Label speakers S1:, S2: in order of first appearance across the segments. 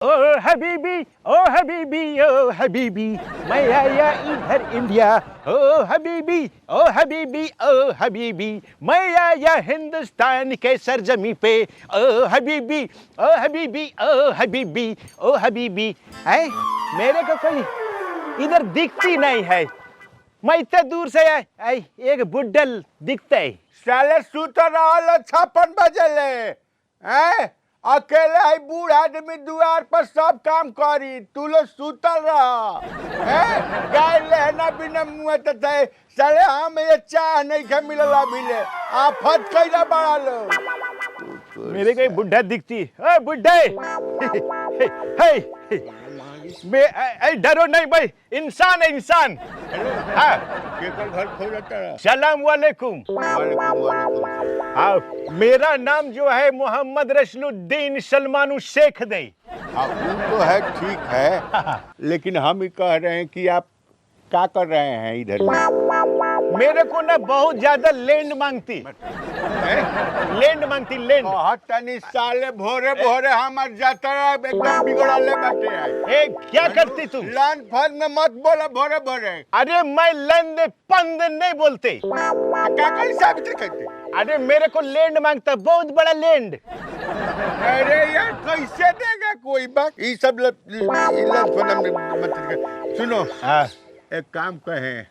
S1: ओ हबीबी, मैं आया इधर इंडिया। ओ हबीबी, मैं आया हिंदुस्तान के सरजमी पे। ओ हबीबी, ओ हबीबी। है मेरे को कोई इधर दिखती नहीं है। मैं इतने दूर से एक बुड्ढल दिखता है।
S2: साले सुत रहा 56 बजे ले हैं? अकेले आई बूढ़ आदमी द्वार पर सब काम करी, तू लोग सुतल रहा हैं? गाय लेना बिना मुँह थे साले हम ये चाह नहीं के मिलला मिले आफत कैला बड़ा लो।
S1: मेरे को बुढ़ा दिखती है। बुढ़े डरो नहीं भाई, इंसान है इंसान। हाँ
S2: घर खोलता रहा।
S1: सलाम वालेकुम। हाँ मेरा नाम जो है मोहम्मद रशलुद्दीन सलमानु शेख दे।
S2: हाँ वो तो है ठीक है लेकिन हम ही कह रहे हैं कि आप क्या कर रहे हैं इधर?
S1: मेरे को ना बहुत ज्यादा लैंड मांगती। लैंड
S2: तनी साले भोरे भोरे हमार जातरा एकदम बिगड़ले बाटे है।
S1: क्या करती तुम?
S2: लैंड फंड में मत बोला भोरे भोरे।
S1: अरे मैं लैंड पंद नहीं बोलते।
S2: क्या कर साबित करते?
S1: अरे मेरे को लैंड मांगता, बहुत बड़ा लैंड।
S2: अरे यार कैसे देगा कोई बात? ये सब सुनो एक काम कहें,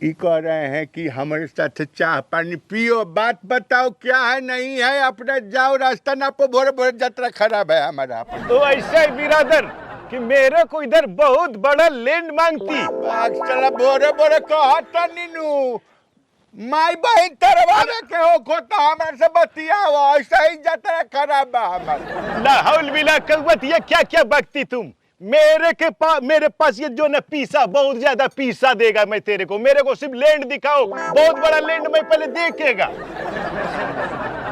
S2: ये कह रहे हैं कि हमारे साथ चाह पानी पियो, बात बताओ क्या है नहीं है, अपने जाओ रास्ता ना पो, भोरे भोरे यात्रा खराब है हमारा।
S1: तो ऐसा ही बिरादर कि मेरे को इधर बहुत बड़ा लैंड मांगती।
S2: चला भोरे भोरे कहता नीनू माई बहन तरवावे के हो खोता हमारे से बतियाओ, ऐसा ही यात्रा खराब है हमारा।
S1: ला हौल बिला कव्वत, ये क्या क्या बकती तुम? मेरे पास ये जो ना पीसा बहुत ज्यादा पीसा देगा मैं तेरे को। मेरे को सिर्फ लैंड दिखाओ, बहुत बड़ा लैंड मैं पहले देखेगा।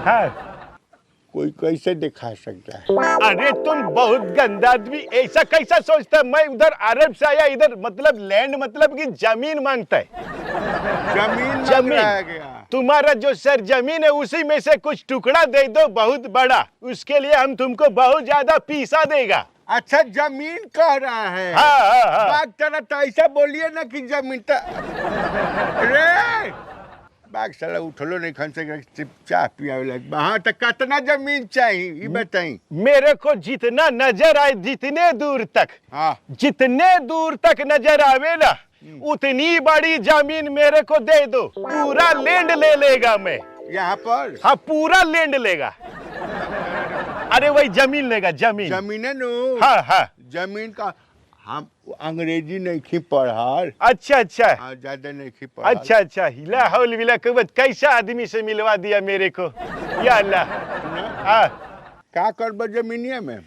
S1: हाँ
S2: कोई कैसे दिखा सकता है?
S1: अरे तुम बहुत गंदा आदमी, ऐसा कैसा सोचता है? मैं उधर अरब से आया, इधर मतलब लैंड मतलब कि जमीन मांगता है।
S2: जमीन
S1: तुम्हारा जो सर जमीन है उसी में से कुछ टुकड़ा दे दो बहुत बड़ा, उसके लिए हम तुमको बहुत ज्यादा पीसा देगा।
S2: अच्छा जमीन कह रहा है?
S1: हाँ।
S2: बाग तरह तो ऐसा बोलिए ना कि जमीन रे बाग साला उठलो नहीं खन से चाह पियावे वहां तक कितना जमीन चाहिए ये बताई?
S1: मेरे को जितना नजर आए, जितने दूर तक,
S2: हाँ
S1: जितने दूर तक नजर आवे ना उतनी बड़ी जमीन मेरे को दे दो, पूरा लैंड ले लेगा मैं
S2: यहाँ पर।
S1: हाँ पूरा लैंड लेगा। अरे वही जमीन लेगा,
S2: जमीन है नो।
S1: हाँ
S2: जमीन का हम अंग्रेजी नहीं खी पढ़ार।
S1: अच्छा
S2: ज्यादा नहीं खी पढ़ार।
S1: अच्छा हिला हौल बिला कवत, कैसा आदमी से मिलवा दिया मेरे को या अल्लाह। हाँ
S2: क्या कर जमीनिया में?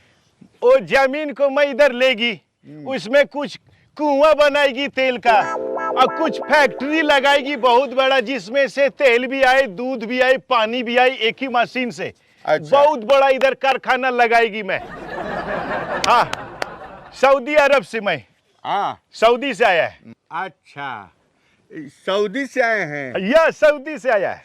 S1: वो जमीन को मैं इधर लेगी, उसमें कुछ कुआं बनाएगी तेल का और कुछ फैक्ट्री लगाएगी बहुत बड़ा, जिसमें से तेल भी आए, दूध भी आए, पानी भी आए, एक ही मशीन से।
S2: अच्छा।
S1: बहुत बड़ा इधर कारखाना लगाएगी मैं। हाँ सऊदी अरब से मैं।
S2: हाँ
S1: सऊदी से आया है।
S2: अच्छा सऊदी से आए हैं?
S1: या सऊदी से आया है।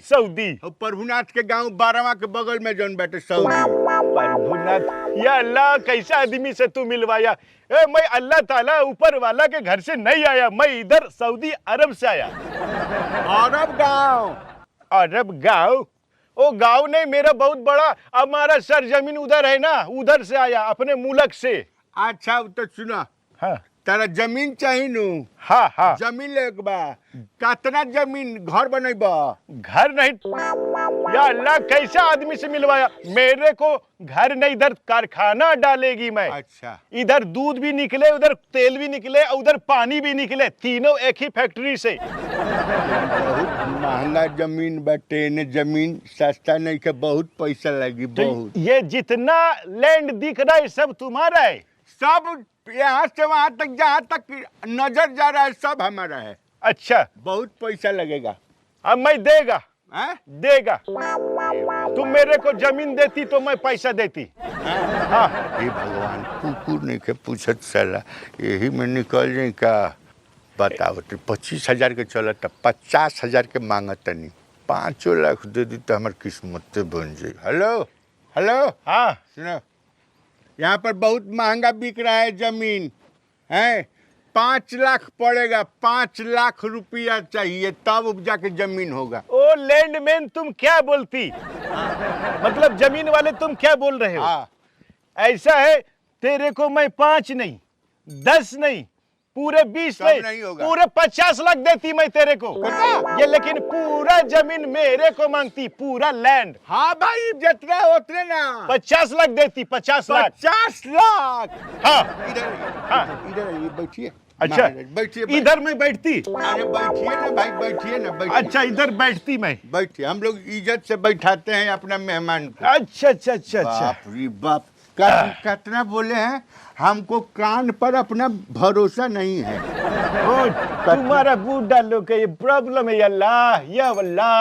S2: सऊदी प्रभुनाथ के गांव बारवा के बगल में जौन बैठे सऊदी।
S1: प्रभुनाथ या अल्लाह, कैसा आदमी से तू मिलवाया? मैं अल्लाह ताला ऊपर वाला के घर से नहीं आया, मैं इधर सऊदी अरब से आया। अरब गांव? वो गांव नहीं, मेरा बहुत बड़ा हमारा सरजमीन उधर है ना, उधर से आया अपने मुल्क से।
S2: अच्छा तो सुना,
S1: हाँ
S2: तारा जमीन चाहिए नु?
S1: हाँ
S2: जमीन ले बा, कितना जमीन घर बनेबा?
S1: घर नहीं या अल्लाह, कैसा आदमी से मिलवाया? मेरे को घर नहीं, इधर कारखाना डालेगी मैं।
S2: अच्छा
S1: इधर दूध भी निकले, उधर तेल भी निकले, उधर पानी भी निकले, तीनों एक ही फैक्ट्री से।
S2: बहुत महंगा जमीन बाटे ने, जमीन सस्ता नहीं के, बहुत पैसा लगी बहुत।
S1: ये जितना लैंड दिख रहा है सब तुम्हारा है?
S2: सब यहाँ से वहाँ तक, जहाँ तक नजर जा रहा है सब हमारा है।
S1: अच्छा
S2: बहुत पैसा लगेगा।
S1: अब मैं देगा
S2: है?
S1: देगा। तुम मेरे को जमीन देती तो मैं पैसा देती। हाँ
S2: हे भगवान, कुकुर नहीं के पूछत साला, यही में निकल जाए का? बताओ 25,000 के चलत, 50,000 के मांगत नहीं, 5 लाख दे दी तो हमार किस्मत बन जाए। हेलो
S1: हाँ
S2: सुनो, यहाँ पर बहुत महंगा बिक रहा है जमीन है। 5 लाख पड़ेगा, 5 लाख रुपया चाहिए तब उपजा के जमीन होगा।
S1: ओ लैंडमैन तुम क्या बोलती, मतलब जमीन वाले तुम क्या बोल रहे हो?
S2: हाँ
S1: ऐसा है, तेरे को मैं 5 नहीं 10 नहीं पूरे 20
S2: सब
S1: नहीं,
S2: नहीं होगा।
S1: पूरे 50 लाख देती मैं तेरे को
S2: कितना?
S1: ये, लेकिन पूरा जमीन मेरे को मांगती, पूरा लैंड।
S2: हाँ भाई जितने उतने ना।
S1: 50 लाख देती, 50 लाख।
S2: 50 लाख।
S1: हाँ
S2: इधर
S1: हाँ।
S2: इधर आइए, बैठिए।
S1: अच्छा
S2: महाराज, बैठिए
S1: इधर मैं बैठती।
S2: अरे बैठिए ना भाई, बैठिए ना, बैठिए।
S1: अच्छा इधर बैठती मैं।
S2: बैठिए, हम लोग इज्जत से बैठाते हैं अपना मेहमान को।
S1: अच्छा अच्छा अच्छा अच्छा।
S2: बाप रे बाप, कितना बोले हैं, हमको कान पर अपना भरोसा नहीं है।
S1: ओ, तुम्हारा बूढ़ा लोग का ये प्रॉब्लम है, अल्लाह या अल्लाह।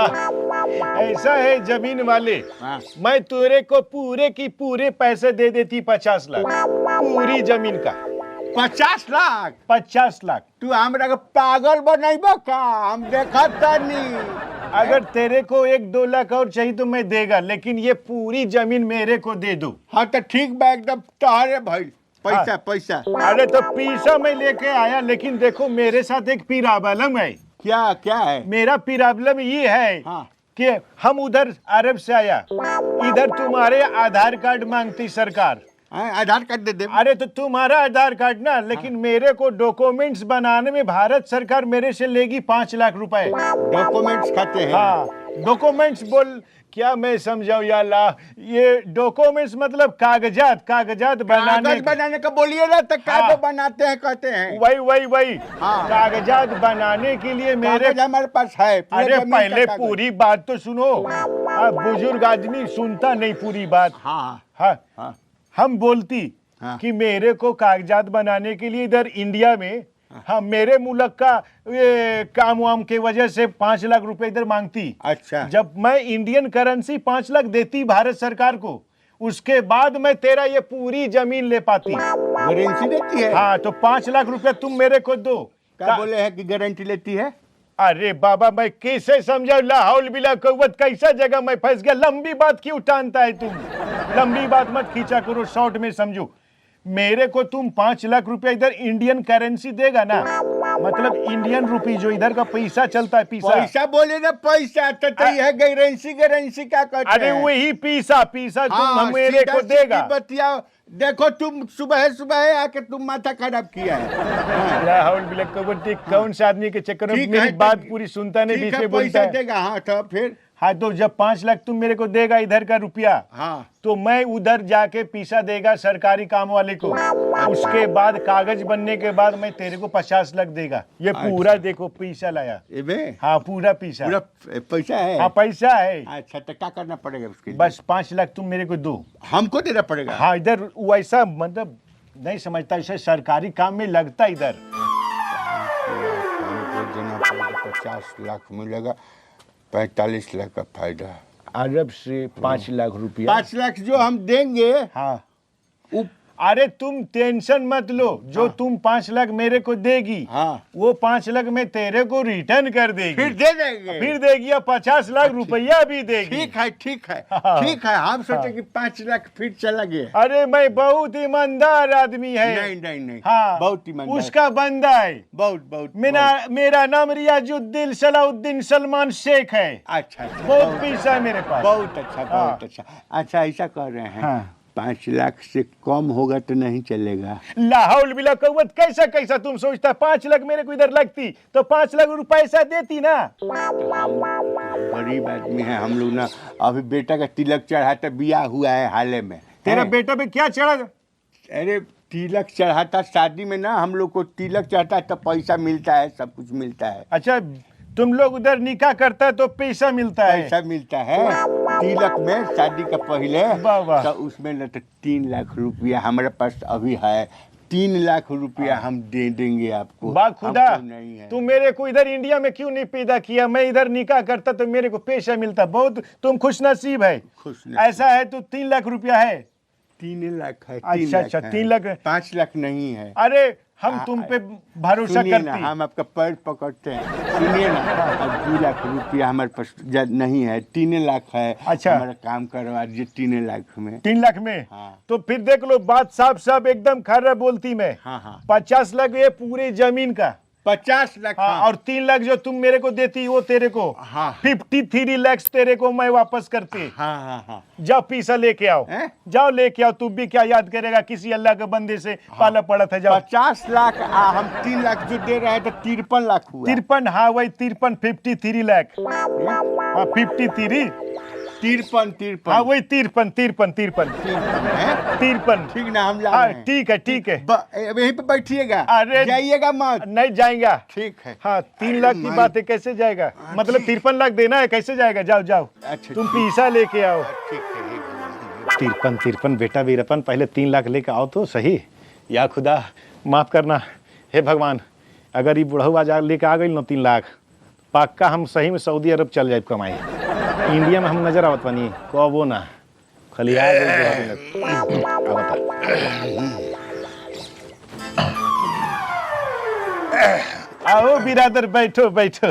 S1: ऐसा है जमीन वाले,
S2: हाँ।
S1: मैं तेरे को पूरे की पूरे पैसे दे देती, 50 लाख पूरी जमीन का।
S2: 50 लाख?
S1: 50 लाख।
S2: तू हमरा के पागल बनैबो का? हम देखत नहीं।
S1: अगर तेरे को 1-2 लाख और चाहिए तो मैं देगा, लेकिन ये पूरी जमीन मेरे को दे दो।
S2: हाँ तो ठीक बा, एकदम तहरे भाई। पैसा
S1: हाँ।
S2: पैसा
S1: अरे तो पैसा मैं लेके आया, लेकिन देखो मेरे साथ एक प्रॉब्लम है।
S2: क्या क्या है?
S1: मेरा प्रॉब्लम ये है
S2: हाँ।
S1: कि हम उधर अरब से आया, इधर तुम्हारे आधार कार्ड मांगती सरकार।
S2: आधार कार्ड दे दे।
S1: अरे तो तुम्हारा आधार कार्ड ना, लेकिन मेरे को डॉक्यूमेंट्स बनाने में भारत सरकार मेरे से लेगी 5 लाख रुपए।
S2: डॉक्यूमेंट्स खाते हैं?
S1: हाँ डॉक्यूमेंट्स बोल, क्या मैं समझाऊं या अल्लाह, ये डॉक्यूमेंट्स मतलब कागजात
S2: कागज बनाने का बोलिए ना, तो क्या
S1: हाँ।
S2: बनाते हैं कहते हैं?
S1: वही
S2: हाँ।
S1: कागजात बनाने के लिए मेरे,
S2: कागज हमारे पास है। पूरे
S1: अरे
S2: जमीन का
S1: पहले
S2: कागज।
S1: पूरी बात तो सुनो। बुजुर्ग आदमी सुनता नहीं पूरी बात।
S2: हाँ
S1: हाँ
S2: हाँ।
S1: हम बोलती
S2: हाँ।
S1: कि मेरे को कागजात बनाने के लिए इधर इंडिया में, हाँ मेरे मुल्क का ये काम वाम के वजह से 5 लाख रुपए इधर मांगती।
S2: अच्छा।
S1: जब मैं इंडियन करेंसी 5 लाख देती भारत सरकार को, उसके बाद मैं तेरा ये पूरी जमीन ले पाती।
S2: गारंटी देती है?
S1: हाँ तो 5 लाख रुपए तुम मेरे को दो।
S2: क्या बोले हैं कि गारंटी लेती है?
S1: अरे बाबा मैं कैसे समझाऊं, लाहौल बिला कौवत कैसा जगह मैं फंस गया। लंबी बात क्यों टानता है तुम, लंबी बात मत खींचा करो, शॉर्ट में समझो। मेरे को तुम 5 लाख रुपया इधर इंडियन करेंसी देगा ना, मतलब इंडियन रुपी जो इधर का पैसा चलता है,
S2: पैसा बोले ना, पैसा तो है। गारंटी क्या कहते
S1: अरे
S2: हैं?
S1: वही पैसा तुम
S2: हाँ,
S1: मेरे को
S2: सीधा
S1: देगा।
S2: सीधी बतियाओ। देखो तुम सुबह आके तुम माथा खराब किया है।
S1: लाहौल बिला कौवत, कौन सा आदमी के चक्कर में
S2: ठीक
S1: मेरी
S2: है,
S1: बात पूरी सुनता नहीं,
S2: ठीक
S1: बीच
S2: है,
S1: में बोलता
S2: पैसा
S1: है।
S2: देगा। हाँ तो फिर?
S1: हाँ तो जब 5 लाख तुम मेरे को देगा इधर का रुपया,
S2: हाँ
S1: तो मैं उधर जाके पैसा देगा सरकारी काम वाले को। उसके बाद कागज बनने के बाद मैं तेरे को 50 लाख देगा। ये पूरा देखो पैसा लाया। हाँ पूरा पैसा।
S2: पूरा पैसा है?
S1: हाँ पैसा है।
S2: अच्छा तो क्या करना पड़ेगा उसके लिए?
S1: बस 5 लाख तुम मेरे को दो।
S2: हमको देना पड़ेगा?
S1: हाँ इधर वैसा मतलब नहीं समझता, इसे सरकारी काम में लगता इधर।
S2: हमको देना पड़ेगा 50 लाख, मिलेगा 45 लाख का फायदा।
S1: अरब से 5 लाख रुपया।
S2: 5 लाख जो हम देंगे,
S1: हाँ अरे तुम टेंशन मत लो, जो तुम 5 लाख मेरे को देगी,
S2: हाँ,
S1: वो 5 लाख मैं तेरे को रिटर्न कर देगी।
S2: फिर दे देंगे?
S1: फिर देगी, या 50 लाख रुपया भी देगी।
S2: ठीक है ठीक है
S1: हाँ।
S2: ठीक है। हम सोचे कि 5 लाख फिर चला गया।
S1: अरे मैं बहुत ईमानदार आदमी है।
S2: नहीं नहीं नहीं,
S1: हाँ
S2: बहुत ईमानदार,
S1: उसका बंदा है।
S2: बहुत बहुत।
S1: मेरा नाम रियाजुद्दीन सलाउद्दीन सलमान शेख है।
S2: अच्छा
S1: बहुत पैसा है मेरे पास।
S2: बहुत अच्छा बहुत अच्छा। अच्छा ऐसा कर रहे हैं,
S1: हाँ।
S2: 5 लाख से कम होगा तो नहीं चलेगा?
S1: लाहौल बिला कौवत, कैसा कैसा तुम सोचता? 5 लाख मेरे को इधर लगती तो 5 लाख रुपया ऐसा देती ना।
S2: हम गरीब आदमी है हम लोग ना, अभी बेटा का तिलक चढ़ाता, बियाह हुआ है हाल में।
S1: तेरा बेटा पे क्या चढ़ा?
S2: अरे तिलक चढ़ाता शादी में ना, हम लोग को तिलक चढ़ता है तो पैसा मिलता है, सब कुछ मिलता है।
S1: अच्छा तुम लोग उधर निकाह करता है तो पैसा मिलता है?
S2: पैसा मिलता है तिलक में, शादी का पहले।
S1: वाह वाह।
S2: तो उसमें ना तो 3 लाख रुपया हमारे पास अभी है। 3 लाख रुपया हम दे देंगे आपको।
S1: बा खुदा,
S2: नहीं है।
S1: तुम मेरे को इधर इंडिया में क्यों नहीं पैदा किया? मैं इधर निकाह करता तो मेरे को पैसा मिलता। बहुत तुम खुश नसीब है।
S2: खुश नहीं।
S1: ऐसा है तो 3 लाख रुपया है।
S2: 3 लाख है।
S1: अच्छा अच्छा 3 लाख।
S2: 5 लाख नहीं है।
S1: अरे हम तुम पे भरोसा
S2: सुनिए
S1: करते
S2: ना,
S1: हैं।
S2: हम आपका पैर पकड़ते हैं। सुनिए ना, अब 2 लाख रुपया हमारे पास नहीं है, 3 लाख है।
S1: अच्छा।
S2: हमारा काम करवा दीजिए 3 लाख में।
S1: 3 लाख में।
S2: हाँ।
S1: तो फिर देख लो बात साफ साफ एकदम खरा बोलती मैं।
S2: हाँ हाँ
S1: 50 लाख ये पूरी जमीन का।
S2: 50 लाख।
S1: हाँ,
S2: हाँ
S1: और 3 लाख जो तुम मेरे को देती वो तेरे को।
S2: हाँ
S1: 53 लाख तेरे को मैं वापस करती।
S2: हाँ हाँ हाँ।
S1: जाओ पैसा लेके आओ।
S2: हैं?
S1: जाओ लेके आओ। तू भी क्या याद करेगा किसी अल्लाह के बंदे से पाला पड़ा था। जाओ
S2: 50 लाख हम 3 लाख जो दे रहे हैं तो 53 लाख हुआ।
S1: 53। हाँ वही 53 53 लाख। हाँ 53।
S2: 53
S1: हाँ वही 53 53 53 53।
S2: ठीक ना, हम ला
S1: हाँ
S2: रहे हैं।
S1: ठीक है ठीक है।
S2: यहीं पे बैठिएगा,
S1: अरे
S2: जाइएगा मत।
S1: नहीं जाएगा।
S2: ठीक है।
S1: हाँ 3 लाख की बात है कैसे जाएगा। मतलब 53 लाख देना है कैसे जाएगा। जाओ जाओ
S2: अच्छा,
S1: तुम पैसा लेके आओ।
S2: ठीक है।
S1: 53 बेटा वीरपन पहले 3 लाख लेके आओ तो सही। या खुदा माफ करना हे भगवान। अगर ये बुढ़ऊ आज लेके आ गई ना 3 लाख पक्का हम सही में सऊदी अरब चल जाए कमाई। इंडिया में हम नजर आवत बनी कबो ना खाली आ आओ बिरादर बैठो बैठो।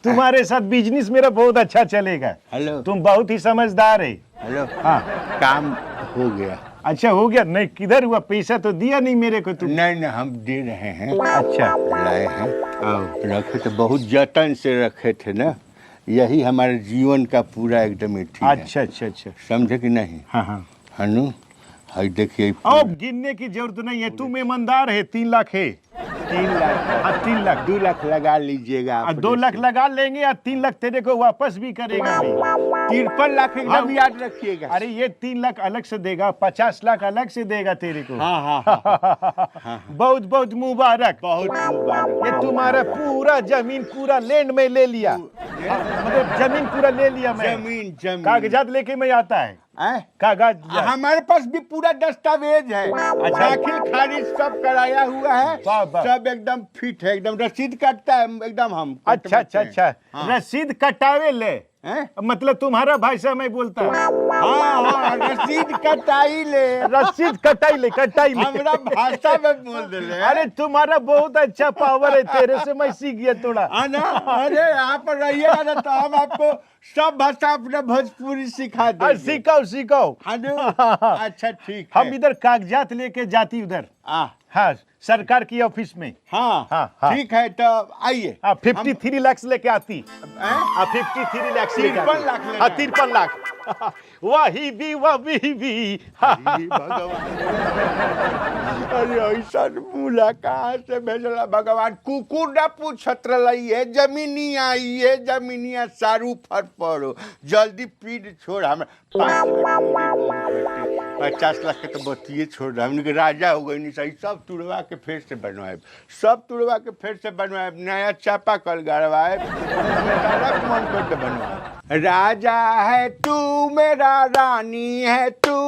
S1: तुम्हारे साथ बिजनेस मेरा बहुत अच्छा चलेगा।
S2: हेलो।
S1: तुम बहुत ही समझदार है।
S2: हेलो।
S1: हाँ
S2: काम हो गया।
S1: अच्छा हो गया। नहीं किधर हुआ पैसा तो दिया नहीं मेरे को तुम।
S2: नहीं नहीं हम दे रहे हैं।
S1: अच्छा
S2: लाए हैं। रखे तो बहुत जतन से रखे थे ना, यही हमारे जीवन का पूरा एकदम ठीक है।
S1: अच्छा अच्छा अच्छा
S2: समझे कि नहीं?
S1: हाँ हाँ
S2: हनु हाई देखिए।
S1: अब गिनने की जरूरत नहीं है। तुम ईमानदार है। 3 लाख है।
S2: 3 लाख।
S1: हाँ 3 लाख
S2: 2 लाख लगा लीजिएगा आप।
S1: 2 लाख लगा लेंगे और 3 लाख तेरे को वापस भी करेगा भाई।
S2: 53 लाख एकदम
S1: हाँ।
S2: याद रखिएगा।
S1: अरे ये 3 लाख अलग से देगा 50 लाख अलग से देगा तेरे को।
S2: हाँ हाँ हाँ।
S1: बहुत बहुत मुबारक।
S2: बहुत मुबारक।
S1: ये तुम्हारा पूरा जमीन पूरा लैंड में ले लिया। मतलब जमीन पूरा ले लिया मैं।
S2: जमीन
S1: कागजात लेके मैं आता है। कागज
S2: हमारे पास भी पूरा दस्तावेज है। दाखिल खारिज सब कराया हुआ है।
S1: वाह, वाह।
S2: सब एकदम फिट है, एकदम रसीद कटता है एकदम हम।
S1: अच्छा अच्छा अच्छा
S2: हाँ।
S1: रसीद कटावे ले।
S2: हैं?
S1: मतलब तुम्हारा भाषा में बोलता है।
S2: हाँ हाँ रसीद कटाई ले।
S1: रसीद कटाई ले कटाई ले।
S2: हमरा भाषा में बोल दे ले।
S1: अरे तुम्हारा बहुत अच्छा पावर है। तेरे से मैं सीख गया थोड़ा।
S2: अरे यहाँ पर रहिएगा ना तो हम आपको सब भाषा अपने भोजपुरी सिखा देंगे।
S1: सिखाओ सिखाओ।
S2: अच्छा ठीक है।
S1: हम इधर कागजात लेके जाती उधर। हाँ सरकार की ऑफिस में।
S2: हाँ
S1: हाँ।
S2: ठीक है तो आइए।
S1: 53 लाख लेके आती।
S2: हैं?
S1: 53 लाख
S2: 53 लाख लेके
S1: हाँ 53 लाख। वही भी वही भी।
S2: अरे ऐसा मूला कहाँ से भेजला भगवान। कुकुर ना पूछत रही है जमीनिया ये जमीनिया सारू फर पड़ो जल्दी पीठ छोड़। हम 50 लाख के तो बतिए छोड़ रहा हमने राजा हो गई नहीं सही। सब तुड़वा के फिर से बनवाए। सब तुड़वा के फिर से बनवाए। नया चापा कल गड़वाए। मन करके बनवाए। राजा है तू मेरा रानी है तू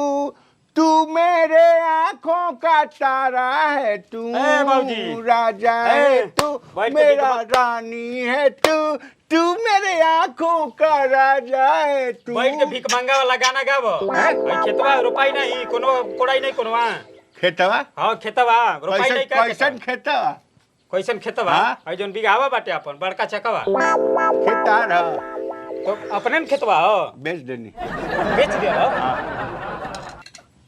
S2: मेरे आँखों का तारा है तू। राजा है तू मेरा रानी है तू मेरे आँखों का राजा है तू।
S3: बैठ के भीख मांगा वाला गाना गावो। खेतवा रोपाई नहीं कोनो कोड़ाई नहीं कोनो।
S2: खेतवा।
S3: हाँ खेतवा रोपाई नहीं का।
S2: कैसन खेतवा?
S3: कैसन खेतवा?
S2: हाँ?
S3: आई जोन बिगावा बाटे अपन बड़का चकवा।
S2: खेतार
S3: तो अपने न खेतवा हो
S2: बेच देनी।
S3: बेच दिया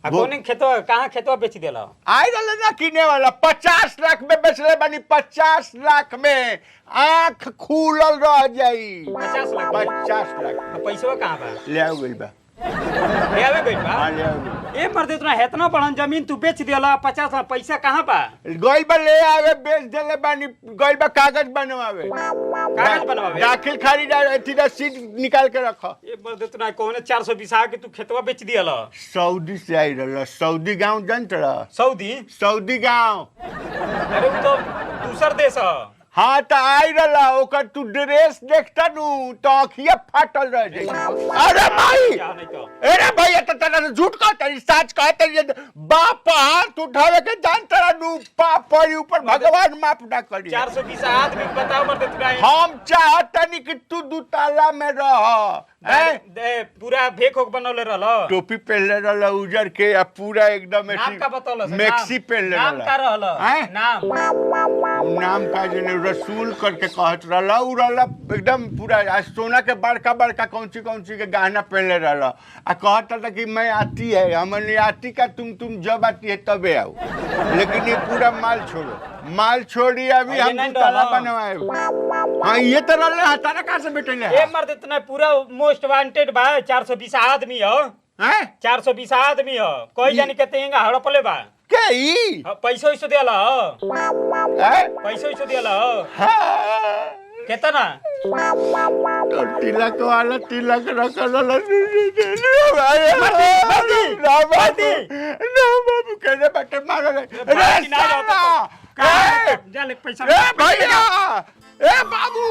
S3: कौन खेतवा कहाँ खेतवा बेच दिया?
S2: आई रहा ना किने वाला 50 लाख में बेच रहे बनी। 50 लाख में आँख खुलल रह जाई।
S3: 50 लाख
S2: 50 लाख
S3: तो पैसा कहाँ बा?
S2: ले आओ गइल बा।
S3: ले आवे गइल बा।
S2: हाँ ले आओ गइल।
S3: ए मर्द इतना हेतना बड़न जमीन तू बेच दिया 50 लाख पैसा कहाँ बा?
S2: गइल बा ले आवे बेच देले बानी। गइल बा कागज बनवावे।
S3: कागज बनवावे?
S2: दाखिल खारिज एथी रसीद निकाल के रखो।
S3: ए मर्द इतना कौन 420 के तू खेतवा बेच दिया?
S2: सऊदी से आई रहा। सऊदी गांव जानत रहा?
S3: सऊदी?
S2: सऊदी गांव।
S3: अरे वो तो दूसर देश है।
S2: हाँ तो आई रहा ओकर तू ड्रेस देखता नू तो अखिया फाटल रह जाई। अरे भाई
S3: क्या नहीं तो
S2: अरे भैया तो तेरा झूठ कहता है सच कहता है बाप हाथ उठावे के जानता रहा नू पाप पड़ी ऊपर भगवान माफ ना करी।
S3: 420 आदमी बताओ मर दे तू नहीं
S2: हम चाहता नहीं कि तू दुताला में रह
S3: पूरा भेक होक बनौले रहलो
S2: टोपी पहनले रहला उजर के आ पूरा एकदम
S3: नाम का बतौलो
S2: मैक्सी पहनले
S3: नाम का रहलो
S2: हैं? नाम का जने रसूल करके कहत रहला उ रहला एकदम पूरा आ सोना के बड़का बड़का कौन सी के गहना पहनले रहला आ कहता था कि मैं आती है हमने आती का तुम जब आती है तबे आओ लेकिन ये पूरा माल छोड़ी अभी हम ताला बनवाए। हाँ ये तो रहले हटाना कहां से बेटेले
S3: ए मर दे तने पूरा मोस्ट वांटेड बा 420 आदमी हो
S2: हैं
S3: 420 आदमी हो कोई जानी के तेंगा हड़पले बा
S2: के ई
S3: पैसा इस देला
S2: हैं
S3: पैसा इस देला
S2: हाँ
S3: केतना
S2: तो तिलक वाला तिलक रखल बाबू कहने बैठे मारो
S3: जा ले पैसा
S2: भैया ए बाबू